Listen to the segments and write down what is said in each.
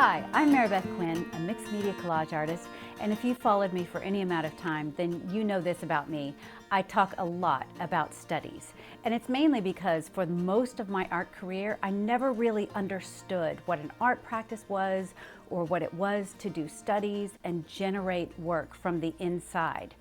Hi, I'm Maribeth Quinn, a mixed media collage artist, and if you've followed me for any amount of time, then you know this about me. I talk a lot about studies, and it's mainly because for most of my art career, I never really understood what an art practice was or what it was to do studies and generate work from the inside.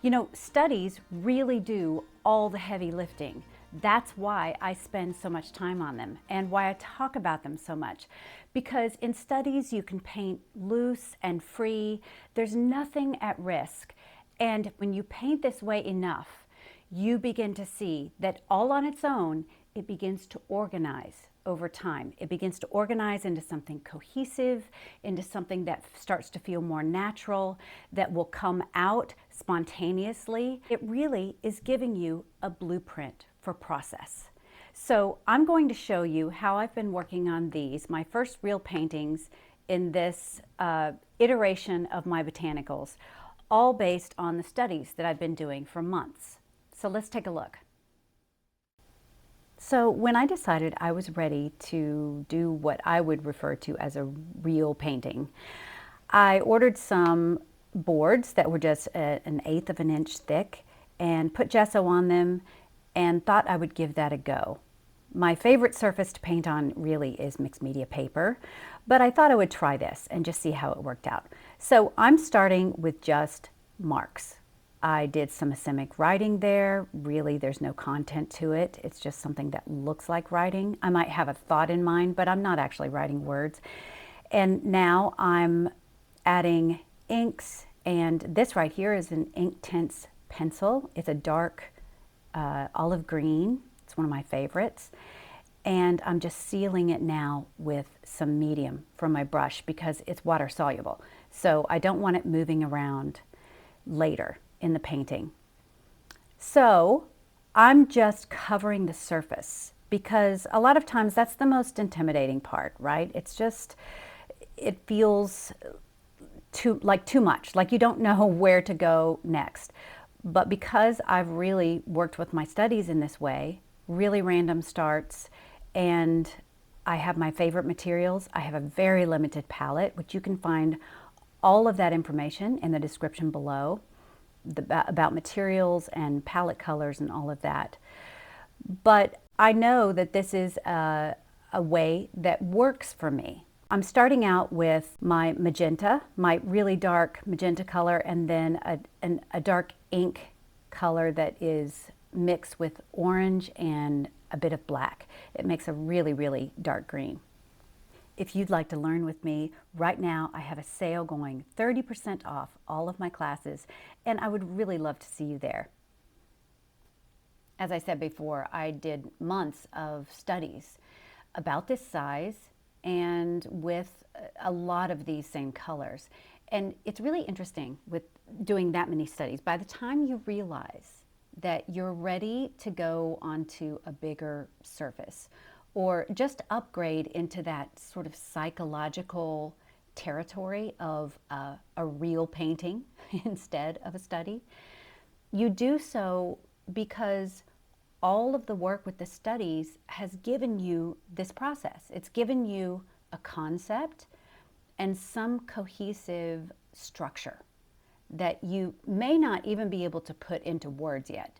You know, studies really do all the heavy lifting. That's why I spend so much time on them and why I talk about them so much. Because in studies, you can paint loose and free. There's nothing at risk. And when you paint this way enough, you begin to see that all on its own, it begins to organize over time. It begins to organize into something cohesive, into something that starts to feel more natural, that will come out spontaneously. It really is giving you a blueprint for process. So I'm going to show you how I've been working on these, my first real paintings in this iteration of my botanicals, all based on the studies that I've been doing for months. So let's take a look. So when I decided I was ready to do what I would refer to as a real painting, I ordered some boards that were just an eighth of an inch thick and put gesso on them and thought I would give that a go. My favorite surface to paint on really is mixed media paper, but I thought I would try this and just see how it worked out. So I'm starting with just marks. I did some asemic writing there. Really, there's no content to it. It's just something that looks like writing. I might have a thought in mind, but I'm not actually writing words. And now I'm adding inks, and this right here is an Inktense pencil. It's a dark olive green. It's one of my favorites. And I'm just sealing it now with some medium from my brush because it's water soluble. So I don't want it moving around later in the painting. So I'm just covering the surface because a lot of times that's the most intimidating part, right? It's just, it feels too much, like you don't know where to go next. But because I've really worked with my studies in this way, really random starts, and I have my favorite materials, I have a very limited palette, which you can find all of that information in the description below, about materials and palette colors and all of that. But I know that this is a way that works for me. I'm starting out with my magenta, my really dark magenta color, and then a dark ink color that is mixed with orange and a bit of black. It makes a really, really dark green. If you'd like to learn with me, right now I have a sale going, 30% off all of my classes, and I would really love to see you there. As I said before, I did months of studies about this size and with a lot of these same colors. And it's really interesting with doing that many studies. By the time you realize that you're ready to go onto a bigger surface or just upgrade into that sort of psychological territory of a real painting instead of a study, you do so because all of the work with the studies has given you this process. It's given you a concept and some cohesive structure that you may not even be able to put into words yet,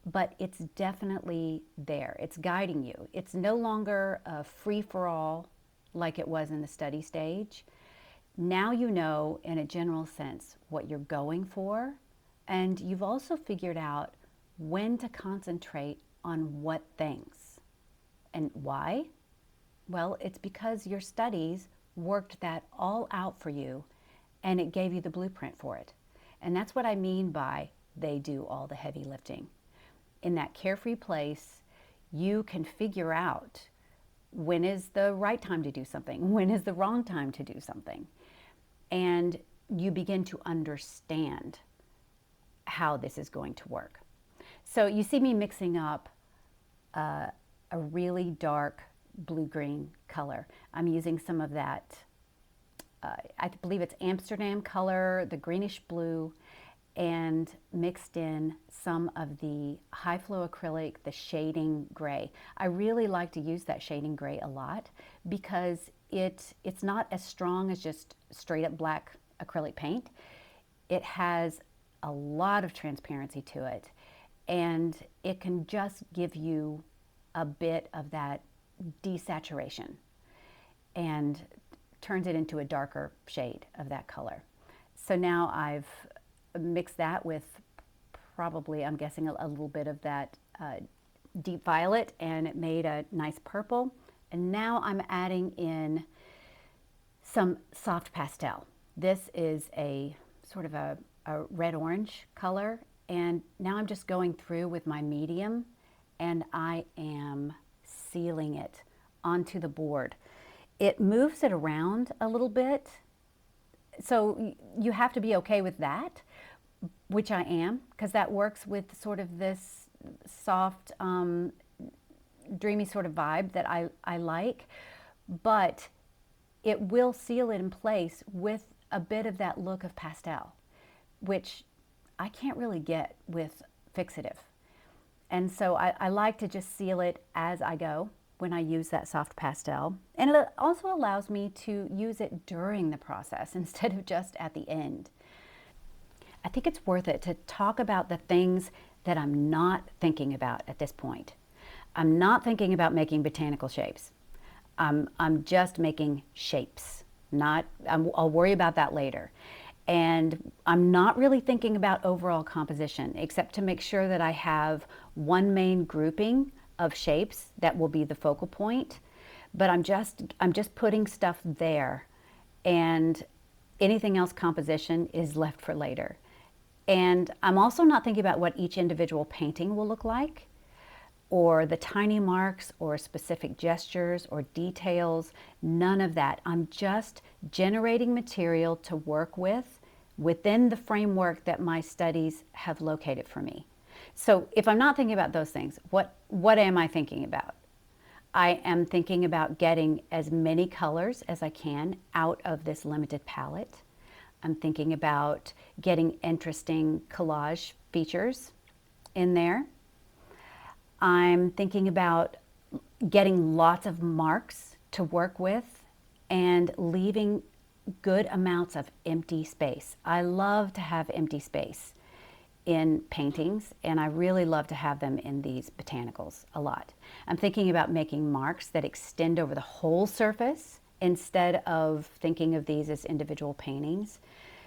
but it's definitely there. It's guiding you. It's no longer a free-for-all like it was in the study stage. Now you know in a general sense what you're going for, and you've also figured out when to concentrate on what things. And why? Well, it's because your studies worked that all out for you and it gave you the blueprint for it. And that's what I mean by they do all the heavy lifting. In that carefree place, you can figure out when is the right time to do something, when is the wrong time to do something. And you begin to understand how this is going to work. So you see me mixing up a really dark blue-green color. I'm using some of that, I believe it's Amsterdam color, the greenish blue, and mixed in some of the high flow acrylic, the shading gray. I really like to use that shading gray a lot because it's not as strong as just straight up black acrylic paint. It has a lot of transparency to it, and it can just give you a bit of that desaturation and turns it into a darker shade of that color. So now I've mixed that with probably, I'm guessing, a little bit of that deep violet, and it made a nice purple. And now I'm adding in some soft pastel. This is a sort of a red-orange color, and now I'm just going through with my medium and I am sealing it onto the board. It moves it around a little bit, so you have to be okay with that, which I am, because that works with sort of this soft, dreamy sort of vibe that I like, but it will seal it in place with a bit of that look of pastel, which I can't really get with fixative. And so I like to just seal it as I go when I use that soft pastel. And it also allows me to use it during the process instead of just at the end. I think it's worth it to talk about the things that I'm not thinking about at this point. I'm not thinking about making botanical shapes. I'm just making shapes. I'll worry about that later. And I'm not really thinking about overall composition, except to make sure that I have one main grouping of shapes that will be the focal point. But I'm just putting stuff there, and anything else composition is left for later. And I'm also not thinking about what each individual painting will look like, or the tiny marks or specific gestures or details, none of that. I'm just generating material to work with within the framework that my studies have located for me. So if I'm not thinking about those things, what am I thinking about? I am thinking about getting as many colors as I can out of this limited palette. I'm thinking about getting interesting collage features in there. I'm thinking about getting lots of marks to work with and leaving good amounts of empty space. I love to have empty space in paintings, and I really love to have them in these botanicals a lot. I'm thinking about making marks that extend over the whole surface instead of thinking of these as individual paintings,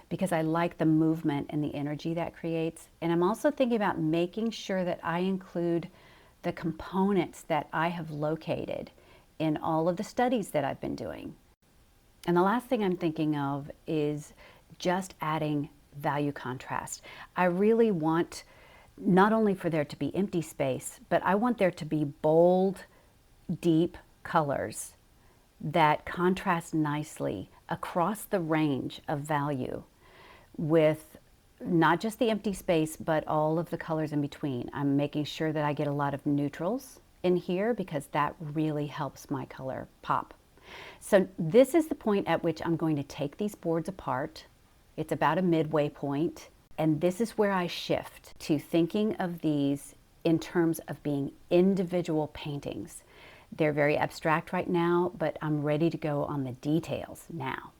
because I like the movement and the energy that creates. And I'm also thinking about making sure that I include the components that I have located in all of the studies that I've been doing. And the last thing I'm thinking of is just adding value contrast. I really want not only for there to be empty space, but I want there to be bold, deep colors that contrast nicely across the range of value with not just the empty space, but all of the colors in between. I'm making sure that I get a lot of neutrals in here because that really helps my color pop. So this is the point at which I'm going to take these boards apart. It's about a midway point, and this is where I shift to thinking of these in terms of being individual paintings. They're very abstract right now, but I'm ready to go on the details now.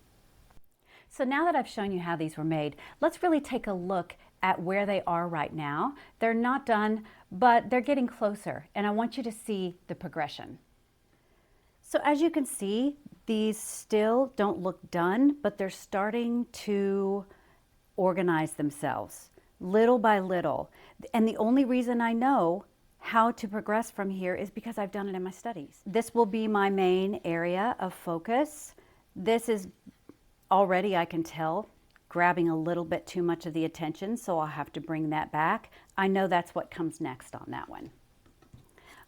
So now that I've shown you how these were made, let's really take a look at where they are right now. They're not done, but they're getting closer, and I want you to see the progression. So as you can see, these still don't look done, but they're starting to organize themselves little by little. And the only reason I know how to progress from here is because I've done it in my studies. This will be my main area of focus. This is already, I can tell, grabbing a little bit too much of the attention, so I'll have to bring that back. I know that's what comes next on that one.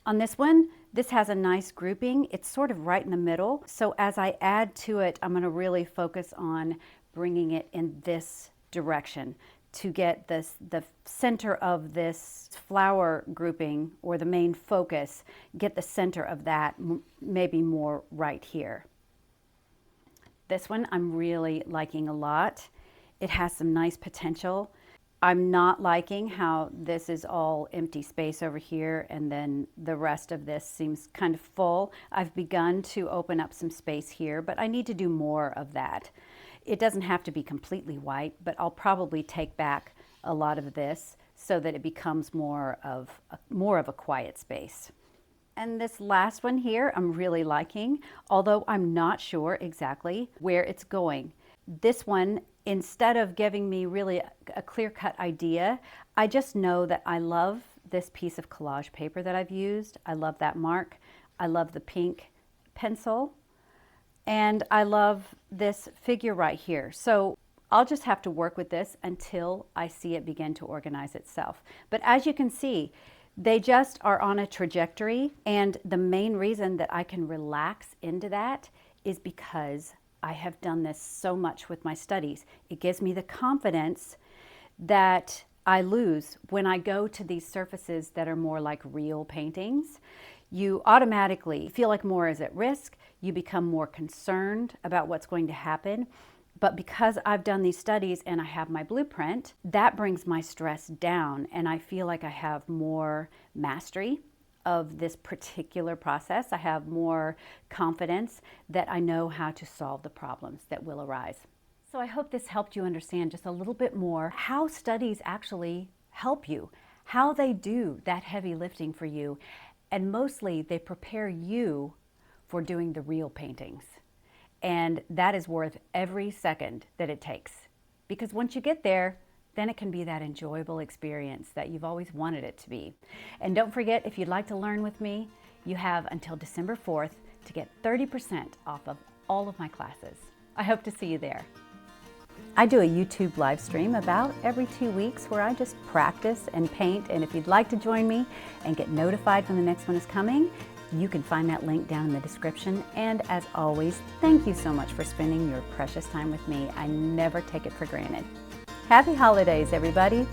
On this one, this has a nice grouping. It's sort of right in the middle. So as I add to it, I'm going to really focus on bringing it in this direction to get the center of this flower grouping, or the main focus, get the center of that maybe more right here. This one I'm really liking a lot. It has some nice potential. I'm not liking how this is all empty space over here and then the rest of this seems kind of full. I've begun to open up some space here, but I need to do more of that. It doesn't have to be completely white, but I'll probably take back a lot of this so that it becomes more of a quiet space. And this last one here I'm really liking, although I'm not sure exactly where it's going. This one, instead of giving me really a clear-cut idea, I just know that I love this piece of collage paper that I've used. I love that mark. I love the pink pencil. And I love this figure right here. So I'll just have to work with this until I see it begin to organize itself. But as you can see, they just are on a trajectory, and the main reason that I can relax into that is because I have done this so much with my studies. It gives me the confidence that I lose when I go to these surfaces that are more like real paintings. You automatically feel like more is at risk. You become more concerned about what's going to happen. But because I've done these studies and I have my blueprint, that brings my stress down, and I feel like I have more mastery of this particular process. I have more confidence that I know how to solve the problems that will arise. So I hope this helped you understand just a little bit more how studies actually help you, how they do that heavy lifting for you, and mostly they prepare you for doing the real paintings. And that is worth every second that it takes. Because once you get there, then it can be that enjoyable experience that you've always wanted it to be. And don't forget, if you'd like to learn with me, you have until December 4th to get 30% off of all of my classes. I hope to see you there. I do a YouTube live stream about every 2 weeks where I just practice and paint. And if you'd like to join me and get notified when the next one is coming, you can find that link down in the description. And as always, thank you so much for spending your precious time with me. I never take it for granted. Happy holidays, everybody.